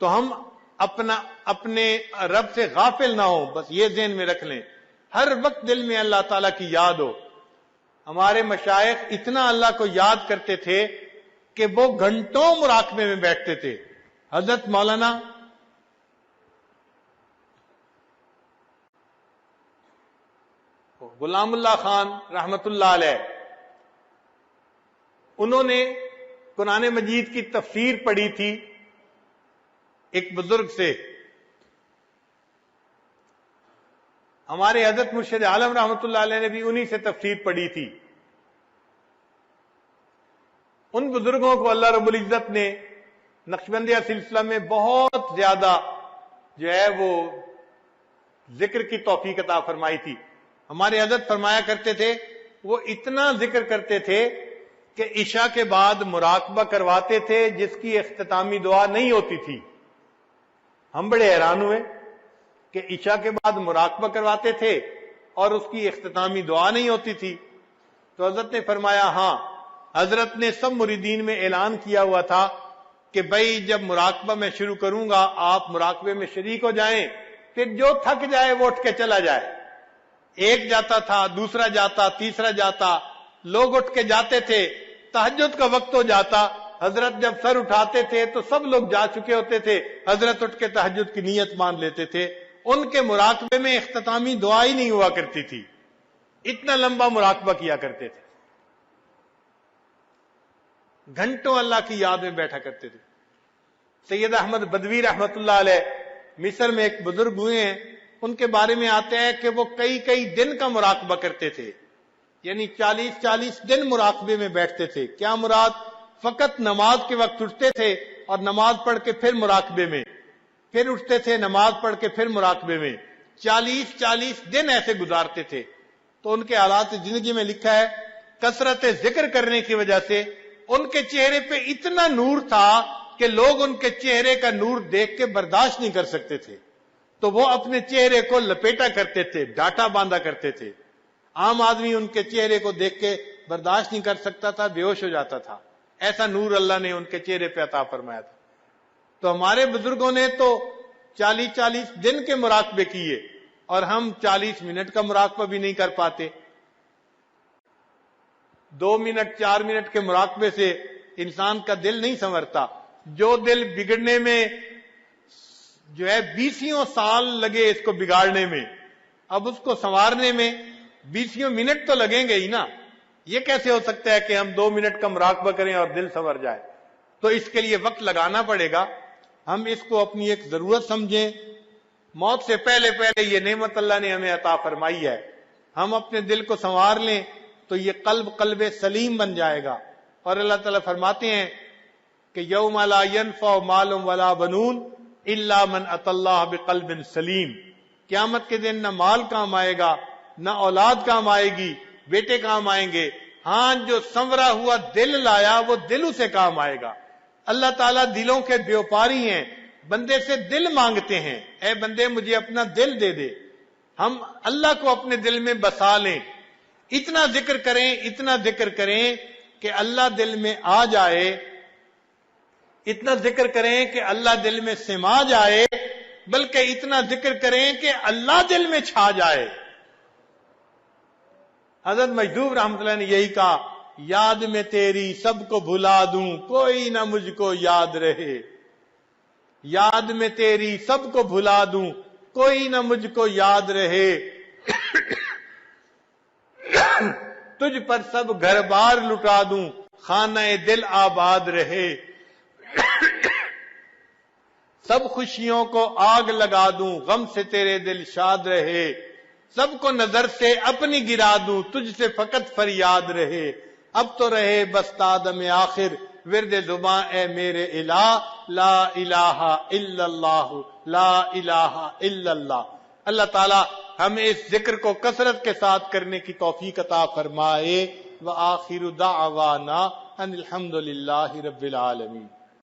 تو ہم اپنے رب سے غافل نہ ہوں. بس یہ ذہن میں رکھ لیں، ہر وقت دل میں اللہ تعالیٰ کی یاد ہو. ہمارے مشائخ اتنا اللہ کو یاد کرتے تھے کہ وہ گھنٹوں مراقبے میں بیٹھتے تھے. حضرت مولانا غلام اللہ خان رحمت اللہ علیہ، انہوں نے قرآن مجید کی تفسیر پڑھی تھی ایک بزرگ سے. ہمارے حضرت مرشد عالم رحمت اللہ علیہ نے بھی انہی سے تفسیر پڑھی تھی. ان بزرگوں کو اللہ رب العزت نے نقشبندیہ سلسلہ میں بہت زیادہ جو ہے وہ ذکر کی توفیق عطا فرمائی تھی. ہمارے حضرت فرمایا کرتے تھے، وہ اتنا ذکر کرتے تھے کہ عشاء کے بعد مراقبہ کرواتے تھے جس کی اختتامی دعا نہیں ہوتی تھی. ہم بڑے حیران ہوئے کہ عشاء کے بعد مراقبہ کرواتے تھے اور اس کی اختتامی دعا نہیں ہوتی تھی. تو حضرت نے فرمایا ہاں، حضرت نے سب مریدین میں اعلان کیا ہوا تھا کہ بھائی جب مراقبہ میں شروع کروں گا آپ مراقبے میں شریک ہو جائیں، پھر جو تھک جائے وہ اٹھ کے چلا جائے. ایک جاتا تھا، دوسرا جاتا، تیسرا جاتا، لوگ اٹھ کے جاتے تھے. تہجد کا وقت ہو جاتا، حضرت جب سر اٹھاتے تھے تو سب لوگ جا چکے ہوتے تھے. حضرت اٹھ کے تہجد کی نیت مان لیتے تھے. ان کے مراقبے میں اختتامی دعا ہی نہیں ہوا کرتی تھی، اتنا لمبا مراقبہ کیا کرتے تھے. گھنٹوں اللہ کی یاد میں بیٹھا کرتے تھے. سید احمد بدوی رحمت اللہ علیہ مصر میں ایک بزرگ ہوئے ہیں، ان کے بارے میں آتے ہیں کہ وہ کئی دن کا مراقبہ کرتے تھے، یعنی 40 دن مراقبے میں بیٹھتے تھے. کیا مراد؟ فقط نماز کے وقت اٹھتے تھے اور نماز پڑھ کے پھر مراقبے میں، پھر اٹھتے تھے نماز پڑھ کے پھر مراقبے میں. 40 دن ایسے گزارتے تھے. تو ان کے حالات زندگی میں لکھا ہے کثرت ذکر کرنے کی وجہ سے ان کے چہرے پہ اتنا نور تھا کہ لوگ ان کے چہرے کا نور دیکھ کے برداشت نہیں کر سکتے تھے. تو وہ اپنے چہرے کو لپیٹا کرتے تھے، ڈاٹا باندھا کرتے تھے. عام آدمی ان کے چہرے کو دیکھ کے برداشت نہیں کر سکتا تھا، بے ہوش ہو جاتا تھا. ایسا نور اللہ نے ان کے چہرے پہ عطا فرمایا تھا. تو ہمارے بزرگوں نے تو 40 دن کے مراقبے کیے اور ہم 40 منٹ کا مراقبہ بھی نہیں کر پاتے. 2 منٹ 4 منٹ کے مراقبے سے انسان کا دل نہیں سنورتا. جو دل بگڑنے میں جو ہے 20 سال لگے اس کو بگاڑنے میں، اب اس کو سنوارنے میں 20 منٹ تو لگیں گے ہی نا. یہ کیسے ہو سکتا ہے کہ ہم 2 منٹ کا مراقبہ کریں اور دل سنور جائے؟ تو اس کے لیے وقت لگانا پڑے گا. ہم اس کو اپنی ایک ضرورت سمجھیں. موت سے پہلے یہ نعمت اللہ نے ہمیں عطا فرمائی ہے. ہم اپنے دل کو سنوار لیں تو یہ قلب سلیم بن جائے گا. اور اللہ تعالیٰ فرماتے ہیں کہ یوم لا ینفع مال ولا بنون الا من اتى اللہ بقلب سلیم. قیامت کے دن نہ مال کام آئے گا، نہ اولاد کام آئے گی، بیٹے کام آئیں گے. ہاں جو سنورا ہوا دل لایا وہ دل سے کام آئے گا. اللہ تعالیٰ دلوں کے بیوپاری ہیں، بندے سے دل مانگتے ہیں، اے بندے مجھے اپنا دل دے دے. ہم اللہ کو اپنے دل میں بسا لیں، اتنا ذکر کریں کہ اللہ دل میں آ جائے، اتنا ذکر کریں کہ اللہ دل میں سما جائے، بلکہ اتنا ذکر کریں کہ اللہ دل میں چھا جائے. حضرت مجذوب رحمۃ اللہ نے یہی کہا، یاد میں تیری سب کو بھلا دوں کوئی نہ مجھ کو یاد رہے. یاد میں تیری سب کو بھلا دوں کوئی نہ مجھ کو یاد رہے. تجھ پر سب گھر بار لٹا دوں خانہ دل آباد رہے. سب خوشیوں کو آگ لگا دوں غم سے تیرے دل شاد رہے. سب کو نظر سے اپنی گرا دوں تجھ سے فقط فریاد رہے. اب تو رہے بس تادم آخر ورد زباں اے میرے الہ، لا الہ الا اللہ، لا الہ الا اللہ. اللہ تعالی ہمیں اس ذکر کو کثرت کے ساتھ کرنے کی توفیق عطا فرمائے. وآخر دعوانا ان الحمد للہ رب العالمین.